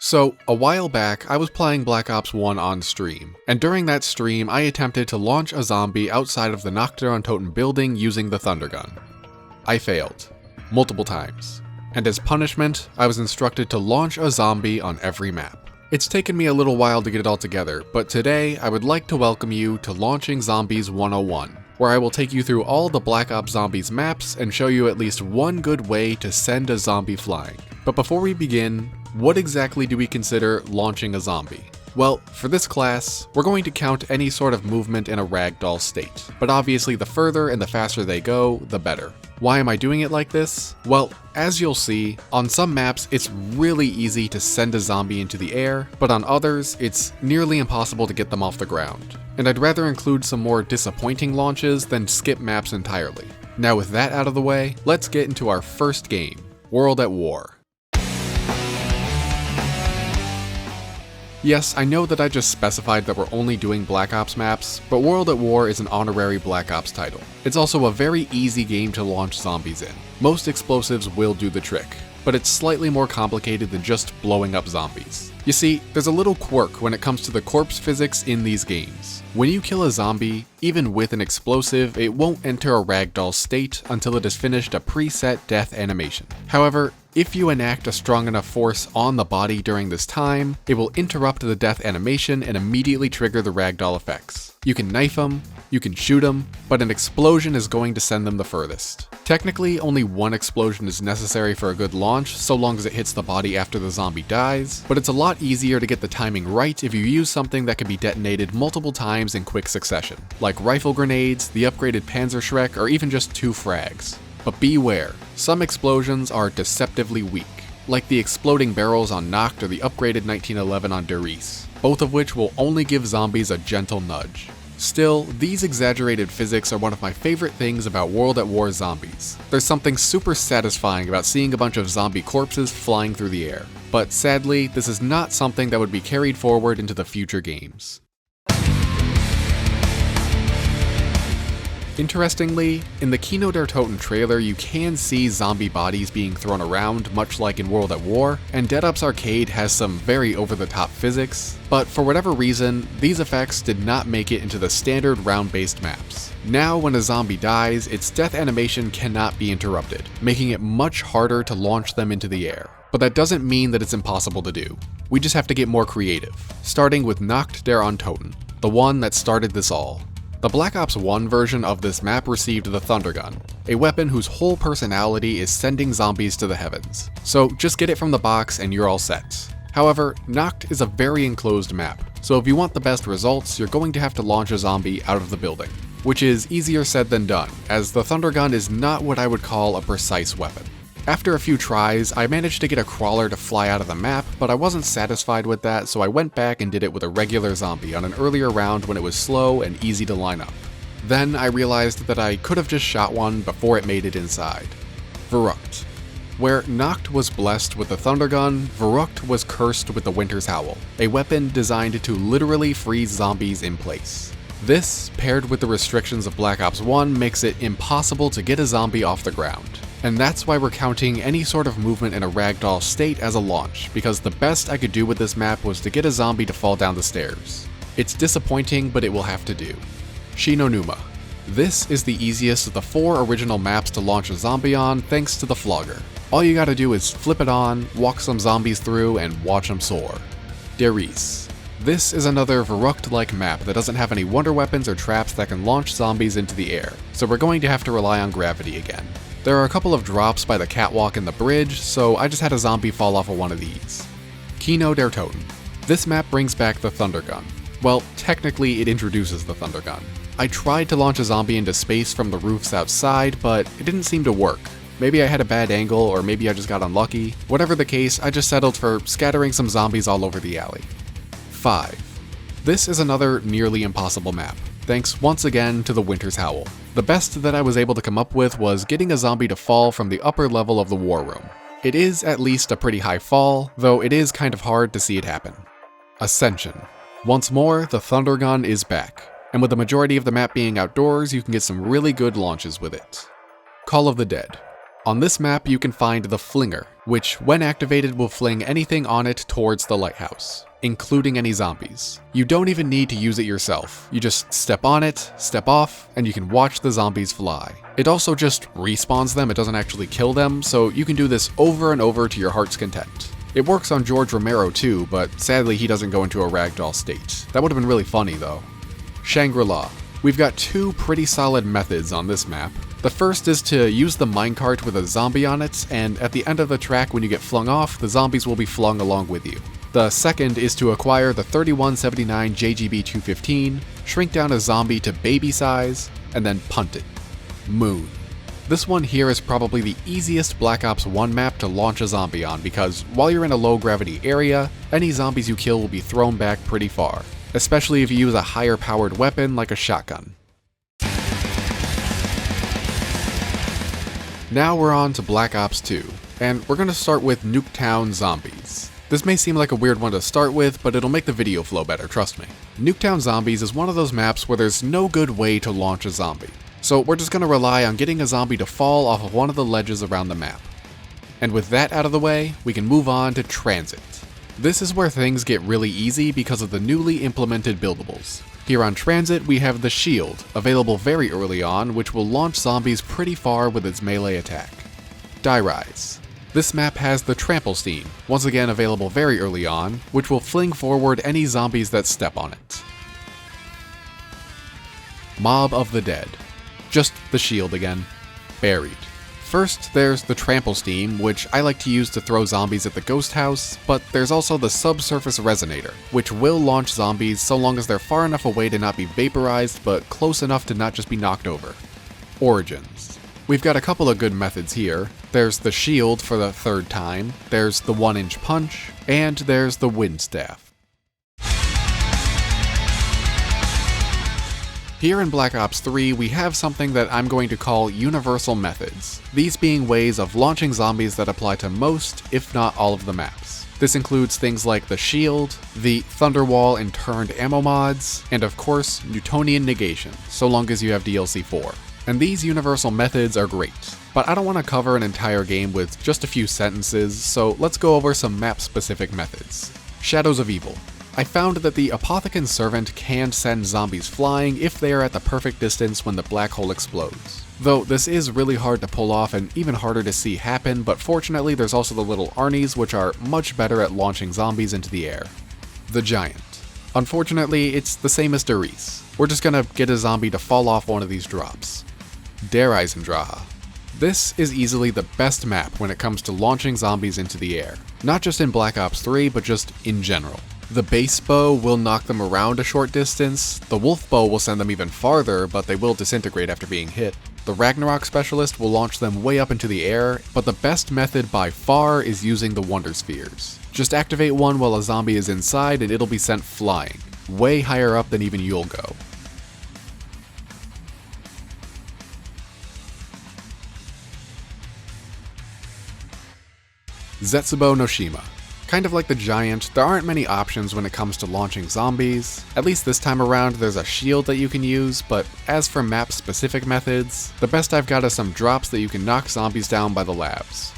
So, a while back, I was playing Black Ops 1 on stream, and during that stream, I attempted to launch a zombie outside of the Nacht der Untoten building using the Thunder Gun. I failed, multiple times, and as punishment, I was instructed to launch a zombie on every map. It's taken me a little while to get it all together, but today I would like to welcome you to Launching Zombies 101, where I will take you through all the Black Ops Zombies maps and show you at least one good way to send a zombie flying. But before we begin, what exactly do we consider launching a zombie? Well, for this class, we're going to count any sort of movement in a ragdoll state, but obviously the further and the faster they go, the better. Why am I doing it like this? Well, as you'll see, on some maps it's really easy to send a zombie into the air, but on others it's nearly impossible to get them off the ground. And I'd rather include some more disappointing launches than skip maps entirely. Now with that out of the way, let's get into our first game, World at War. Yes, I know that I just specified that we're only doing Black Ops maps, but World at War is an honorary Black Ops title. It's also a very easy game to launch zombies in. Most explosives will do the trick, but it's slightly more complicated than just blowing up zombies. You see, there's a little quirk when it comes to the corpse physics in these games. When you kill a zombie, even with an explosive, it won't enter a ragdoll state until it has finished a preset death animation. However, if you enact a strong enough force on the body during this time, it will interrupt the death animation and immediately trigger the ragdoll effects. You can knife them, you can shoot them, but an explosion is going to send them the furthest. Technically, only one explosion is necessary for a good launch, so long as it hits the body after the zombie dies, but it's a lot easier to get the timing right if you use something that can be detonated multiple times in quick succession, like rifle grenades, the upgraded Panzerschreck, or even just 2 frags. But beware, some explosions are deceptively weak, like the exploding barrels on Nacht or the upgraded 1911 on Der Riese, both of which will only give zombies a gentle nudge. Still, these exaggerated physics are one of my favorite things about World at War zombies. There's something super satisfying about seeing a bunch of zombie corpses flying through the air. But sadly, this is not something that would be carried forward into the future games. Interestingly, in the Kino der Toten trailer you can see zombie bodies being thrown around much like in World at War, and Dead Ops Arcade has some very over-the-top physics, but for whatever reason, these effects did not make it into the standard round-based maps. Now when a zombie dies, its death animation cannot be interrupted, making it much harder to launch them into the air. But that doesn't mean that it's impossible to do. We just have to get more creative, starting with Nacht der Untoten, the one that started this all. The Black Ops 1 version of this map received the Thunder Gun, a weapon whose whole personality is sending zombies to the heavens. So just get it from the box and you're all set. However, Nacht is a very enclosed map, so if you want the best results, you're going to have to launch a zombie out of the building, which is easier said than done, as the Thunder Gun is not what I would call a precise weapon. After a few tries, I managed to get a crawler to fly out of the map, but I wasn't satisfied with that, so I went back and did it with a regular zombie on an earlier round when it was slow and easy to line up. Then I realized that I could have just shot one before it made it inside. Verrückt. Where Nacht was blessed with the Thunder Gun, Verrückt was cursed with the Winter's Howl, a weapon designed to literally freeze zombies in place. This, paired with the restrictions of Black Ops 1, makes it impossible to get a zombie off the ground. And that's why we're counting any sort of movement in a ragdoll state as a launch, because the best I could do with this map was to get a zombie to fall down the stairs. It's disappointing, but it will have to do. Shi no Numa. This is the easiest of the 4 original maps to launch a zombie on thanks to the Flogger. All you gotta do is flip it on, walk some zombies through, and watch them soar. Der Riese. This is another Verrückt-like map that doesn't have any wonder weapons or traps that can launch zombies into the air, so we're going to have to rely on gravity again. There are a couple of drops by the catwalk and the bridge, so I just had a zombie fall off of one of these. Kino der Toten. This map brings back the Thunder Gun. Well, technically it introduces the Thunder Gun. I tried to launch a zombie into space from the roofs outside, but it didn't seem to work. Maybe I had a bad angle, or maybe I just got unlucky. Whatever the case, I just settled for scattering some zombies all over the alley. 5. This is another nearly impossible map, thanks once again to the Winter's Howl. The best that I was able to come up with was getting a zombie to fall from the upper level of the war room. It is at least a pretty high fall, though it is kind of hard to see it happen. Ascension. Once more, the Thunder Gun is back, and with the majority of the map being outdoors, you can get some really good launches with it. Call of the Dead. On this map, you can find the Flinger, which when activated will fling anything on it towards the lighthouse, including any zombies. You don't even need to use it yourself. You just step on it, step off, and you can watch the zombies fly. It also just respawns them, it doesn't actually kill them, so you can do this over and over to your heart's content. It works on George Romero too, but sadly he doesn't go into a ragdoll state. That would have been really funny though. Shangri-La. We've got two pretty solid methods on this map. The first is to use the minecart with a zombie on it, and at the end of the track when you get flung off, the zombies will be flung along with you. The second is to acquire the 3179 JGB 215, shrink down a zombie to baby size, and then punt it. Moon. This one here is probably the easiest Black Ops 1 map to launch a zombie on because while you're in a low gravity area, any zombies you kill will be thrown back pretty far, especially if you use a higher powered weapon like a shotgun. Now we're on to Black Ops 2, and we're going to start with Nuketown Zombies. This may seem like a weird one to start with, but it'll make the video flow better, trust me. Nuketown Zombies is one of those maps where there's no good way to launch a zombie, so we're just going to rely on getting a zombie to fall off of one of the ledges around the map. And with that out of the way, we can move on to Transit. This is where things get really easy because of the newly implemented buildables. Here on Transit, we have the Shield, available very early on, which will launch zombies pretty far with its melee attack. Die Rise. This map has the Trample Steam, once again available very early on, which will fling forward any zombies that step on it. Mob of the Dead. Just the Shield again. Buried. First, there's the Trample Steam, which I like to use to throw zombies at the ghost house, but there's also the Subsurface Resonator, which will launch zombies so long as they're far enough away to not be vaporized, but close enough to not just be knocked over. Origins. We've got a couple of good methods here. There's the Shield for the third time, there's the 1-inch punch, and there's the Wind Staff. Here in Black Ops 3, we have something that I'm going to call universal methods, these being ways of launching zombies that apply to most, if not all of the maps. This includes things like the Shield, the Thunderwall and Turned ammo mods, and of course, Newtonian Negation, so long as you have DLC 4. And these universal methods are great, but I don't want to cover an entire game with just a few sentences, so let's go over some map-specific methods. Shadows of Evil. I found that the Apothicon Servant can send zombies flying if they are at the perfect distance when the black hole explodes. Though this is really hard to pull off and even harder to see happen, but fortunately there's also the little Arnies which are much better at launching zombies into the air. The Giant. Unfortunately, it's the same as Der Riese. We're just gonna get a zombie to fall off one of these drops. Der Eisendrache. This is easily the best map when it comes to launching zombies into the air. Not just in Black Ops 3, but just in general. The base bow will knock them around a short distance, the wolf bow will send them even farther, but they will disintegrate after being hit. The Ragnarok Specialist will launch them way up into the air, but the best method by far is using the Wonder Spheres. Just activate one while a zombie is inside and it'll be sent flying, way higher up than even you'll go. Zetsubo no Shima. Kind of like the Giant, there aren't many options when it comes to launching zombies. At least this time around there's a shield that you can use, but as for map specific methods, the best I've got is some drops that you can knock zombies down by the labs.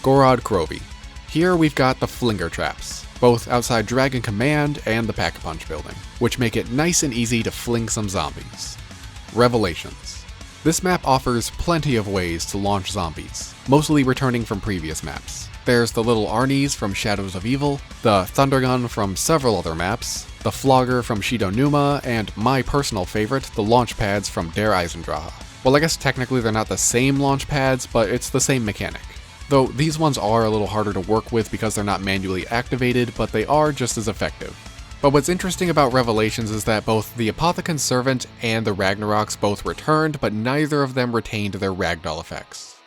Gorod Krovi. Here we've got the Flinger Traps, both outside Dragon Command and the Pack-a-Punch building, which make it nice and easy to fling some zombies. Revelations. This map offers plenty of ways to launch zombies, mostly returning from previous maps. There's the little Arnies from Shadows of Evil, the Thundergun from several other maps, the Flogger from Shido Numa, and my personal favorite, the launch pads from Der Eisendrache. Well, I guess technically they're not the same launch pads, but it's the same mechanic. Though these ones are a little harder to work with because they're not manually activated, but they are just as effective. But what's interesting about Revelations is that both the Apothicon Servant and the Ragnaroks both returned, but neither of them retained their ragdoll effects.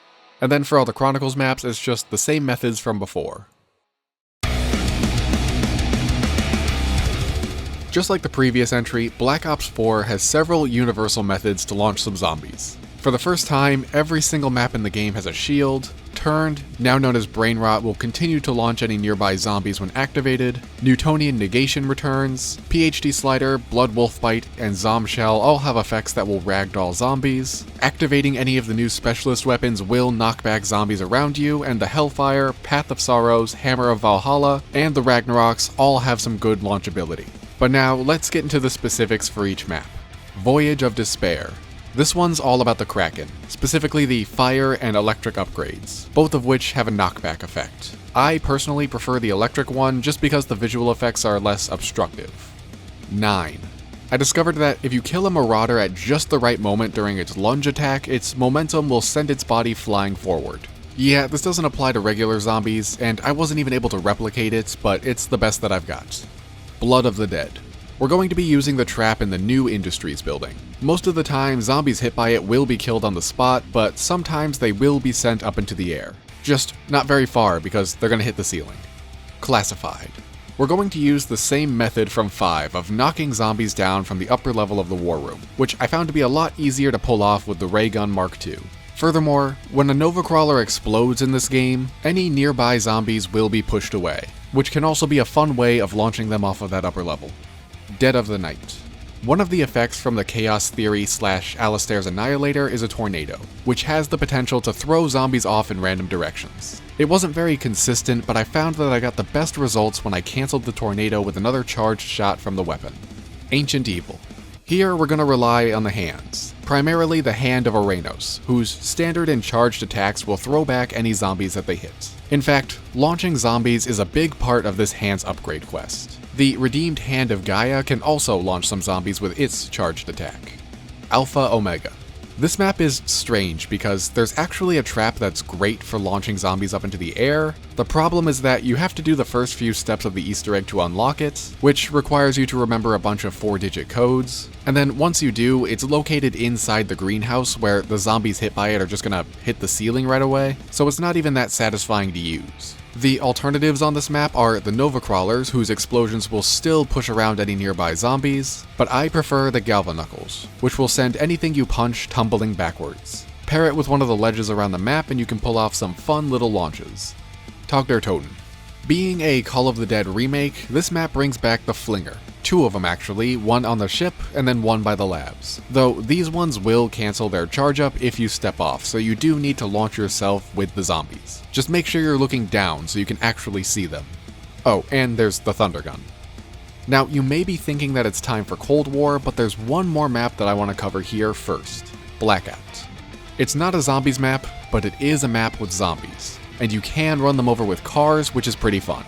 And then for all the Chronicles maps, it's just the same methods from before. Just like the previous entry, Black Ops 4 has several universal methods to launch some zombies. For the first time, every single map in the game has a shield, Turned, now known as Brain Rot, will continue to launch any nearby zombies when activated. Newtonian Negation returns. PhD Slider, Blood Wolf Bite, and Zombshell all have effects that will ragdoll zombies. Activating any of the new specialist weapons will knock back zombies around you, and the Hellfire, Path of Sorrows, Hammer of Valhalla, and the Ragnaroks all have some good launchability. But now, let's get into the specifics for each map. Voyage of Despair. This one's all about the Kraken, specifically the fire and electric upgrades, both of which have a knockback effect. I personally prefer the electric one just because the visual effects are less obstructive. 9. I discovered that if you kill a Marauder at just the right moment during its lunge attack, its momentum will send its body flying forward. Yeah, this doesn't apply to regular zombies, and I wasn't even able to replicate it, but it's the best that I've got. Blood of the Dead. We're going to be using the trap in the new Industries building. Most of the time, zombies hit by it will be killed on the spot, but sometimes they will be sent up into the air. Just not very far because they're going to hit the ceiling. Classified. We're going to use the same method from 5 of knocking zombies down from the upper level of the war room, which I found to be a lot easier to pull off with the Ray Gun Mark II. Furthermore, when a Nova Crawler explodes in this game, any nearby zombies will be pushed away, which can also be a fun way of launching them off of that upper level. Dead of the Night. One of the effects from the Chaos Theory / Alistair's Annihilator is a tornado, which has the potential to throw zombies off in random directions. It wasn't very consistent, but I found that I got the best results when I cancelled the tornado with another charged shot from the weapon. Ancient Evil. Here we're going to rely on the hands, primarily the Hand of Aranos, whose standard and charged attacks will throw back any zombies that they hit. In fact, launching zombies is a big part of this hand's upgrade quest. The redeemed Hand of Gaia can also launch some zombies with its charged attack. Alpha Omega. This map is strange because there's actually a trap that's great for launching zombies up into the air. The problem is that you have to do the first few steps of the Easter egg to unlock it, which requires you to remember a bunch of 4-digit codes. And then once you do, it's located inside the greenhouse where the zombies hit by it are just gonna hit the ceiling right away, so it's not even that satisfying to use. The alternatives on this map are the Nova Crawlers, whose explosions will still push around any nearby zombies, but I prefer the Galvanuckles, which will send anything you punch tumbling backwards. Pair it with one of the ledges around the map and you can pull off some fun little launches. Tog der Toten. Being a Call of the Dead remake, this map brings back the Flinger. 2 of them actually, one on the ship and then one by the labs. Though these ones will cancel their charge up if you step off, so you do need to launch yourself with the zombies. Just make sure you're looking down so you can actually see them. Oh, and there's the Thunder Gun. Now, you may be thinking that it's time for Cold War, but there's one more map that I want to cover here first. Blackout. It's not a zombies map, but it is a map with zombies, and you can run them over with cars, which is pretty fun.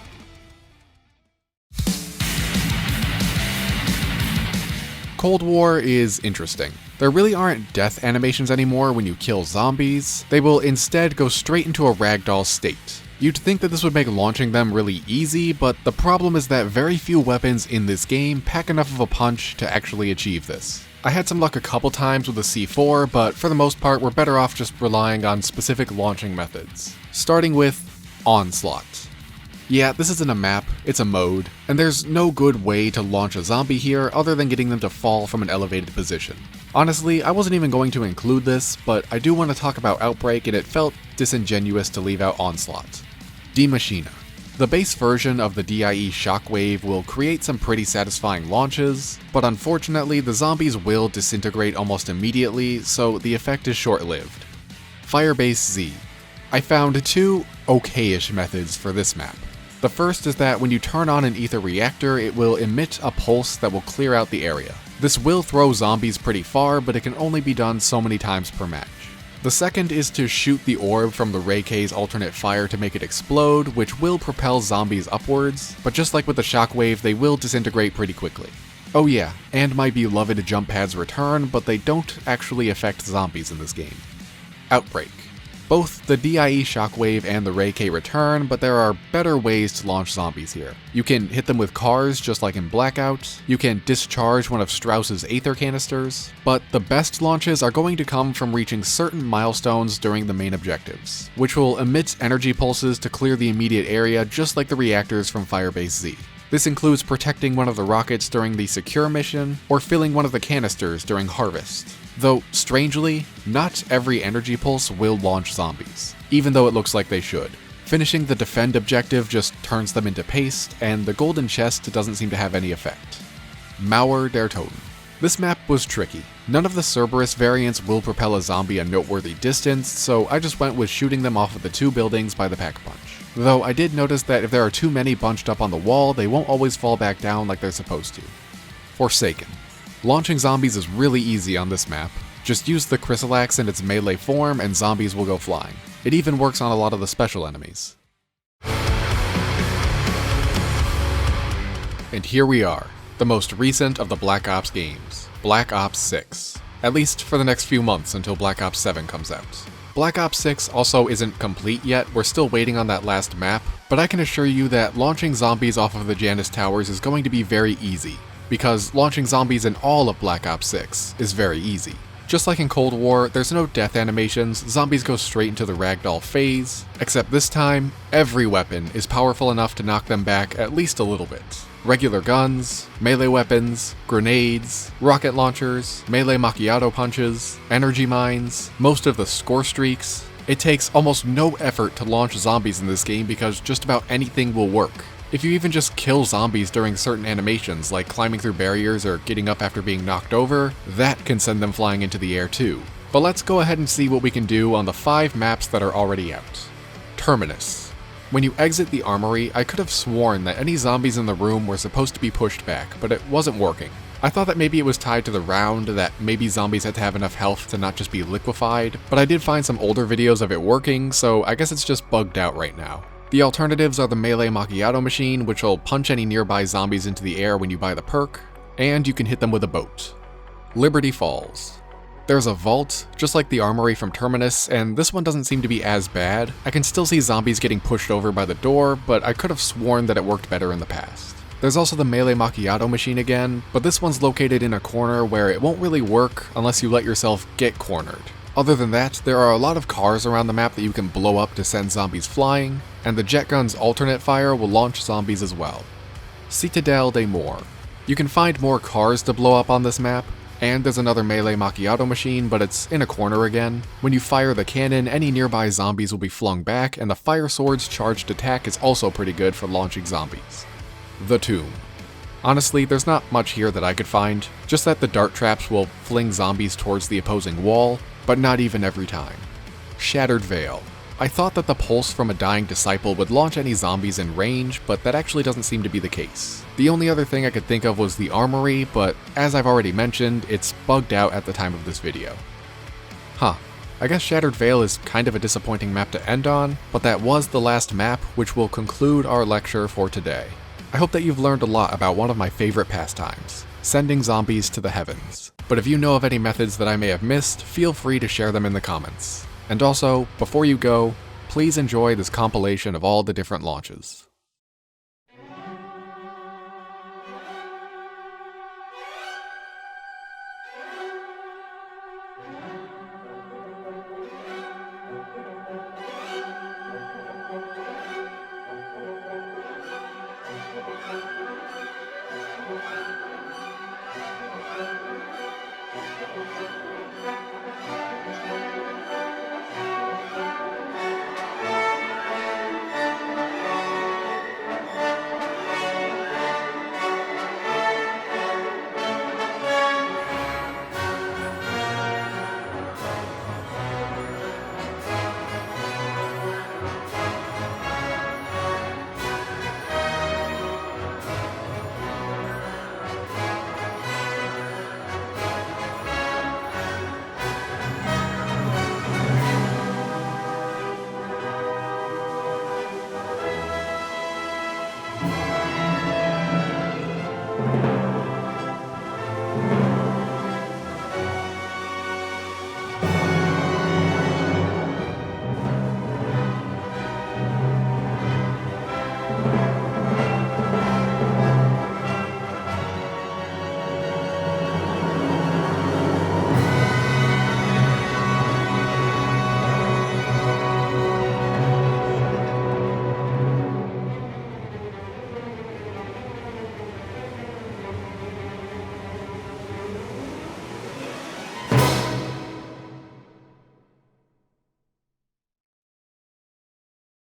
Cold War is interesting. There really aren't death animations anymore when you kill zombies. They will instead go straight into a ragdoll state. You'd think that this would make launching them really easy, but the problem is that very few weapons in this game pack enough of a punch to actually achieve this. I had some luck a couple times with the C4, but for the most part we're better off just relying on specific launching methods. Starting with Onslaught. Yeah, this isn't a map, it's a mode, and there's no good way to launch a zombie here other than getting them to fall from an elevated position. Honestly, I wasn't even going to include this, but I do want to talk about Outbreak and it felt disingenuous to leave out Onslaught. Die Maschine. The base version of the DIE Shockwave will create some pretty satisfying launches, but unfortunately the zombies will disintegrate almost immediately, so the effect is short-lived. Firebase Z. I found 2 okay-ish methods for this map. The first is that when you turn on an ether reactor, it will emit a pulse that will clear out the area. This will throw zombies pretty far, but it can only be done so many times per match. The second is to shoot the orb from the Ray K's alternate fire to make it explode, which will propel zombies upwards, but just like with the shockwave, they will disintegrate pretty quickly. Oh yeah, and my beloved jump pads return, but they don't actually affect zombies in this game. Outbreak. Both the DIE Shockwave and the Ray K return, but there are better ways to launch zombies here. You can hit them with cars just like in Blackout, you can discharge one of Strauss's Aether canisters, but the best launches are going to come from reaching certain milestones during the main objectives, which will emit energy pulses to clear the immediate area just like the reactors from Firebase Z. This includes protecting one of the rockets during the Secure mission, or filling one of the canisters during Harvest. Though, strangely, not every energy pulse will launch zombies. even though it looks like they should. Finishing the defend objective just turns them into paste, and the golden chest doesn't seem to have any effect. Mauer der Toten. This map was tricky. None of the Cerberus variants will propel a zombie a noteworthy distance, so I just went with shooting them off of the 2 buildings by the pack-a-punch. Though I did notice that if there are too many bunched up on the wall, they won't always fall back down like they're supposed to. Forsaken. Launching zombies is really easy on this map. Just use the Chrysalax in its melee form and zombies will go flying. It even works on a lot of the special enemies. And here we are, the most recent of the Black Ops games, Black Ops 6. At least for the next few months until Black Ops 7 comes out. Black Ops 6 also isn't complete yet, we're still waiting on that last map, but I can assure you that launching zombies off of the Janus Towers is going to be very easy, because launching zombies in all of Black Ops 6 is very easy. Just like in Cold War, there's no death animations, zombies go straight into the ragdoll phase, except this time, every weapon is powerful enough to knock them back at least a little bit. Regular guns, melee weapons, grenades, rocket launchers, melee macchiato punches, energy mines, most of the score streaks. It takes almost no effort to launch zombies in this game because just about anything will work. If you even just kill zombies during certain animations, like climbing through barriers or getting up after being knocked over, that can send them flying into the air too. But let's go ahead and see what we can do on the 5 maps that are already out. Terminus. When you exit the armory, I could have sworn that any zombies in the room were supposed to be pushed back, but it wasn't working. I thought that maybe it was tied to the round, that maybe zombies had to have enough health to not just be liquefied, but I did find some older videos of it working, so I guess it's just bugged out right now. The alternatives are the melee macchiato machine, which will punch any nearby zombies into the air when you buy the perk, and you can hit them with a boat. Liberty Falls. There's a vault, just like the armory from Terminus, and this one doesn't seem to be as bad. I can still see zombies getting pushed over by the door, but I could have sworn that it worked better in the past. There's also the melee macchiato machine again, but this one's located in a corner where it won't really work unless you let yourself get cornered. Other than that, there are a lot of cars around the map that you can blow up to send zombies flying, and the jet gun's alternate fire will launch zombies as well. Citadel des Morts. You can find more cars to blow up on this map, and there's another melee macchiato machine, but it's in a corner again. When you fire the cannon, any nearby zombies will be flung back, and the fire sword's charged attack is also pretty good for launching zombies. The Tomb. Honestly, there's not much here that I could find, just that the dart traps will fling zombies towards the opposing wall, but not even every time. Shattered Veil. I thought that the pulse from a dying disciple would launch any zombies in range, but that actually doesn't seem to be the case. The only other thing I could think of was the armory, but as I've already mentioned, it's bugged out at the time of this video. I guess Shattered Veil is kind of a disappointing map to end on, but that was the last map, which will conclude our lecture for today. I hope that you've learned a lot about one of my favorite pastimes, sending zombies to the heavens. But if you know of any methods that I may have missed, feel free to share them in the comments. And also, before you go, please enjoy this compilation of all the different launches.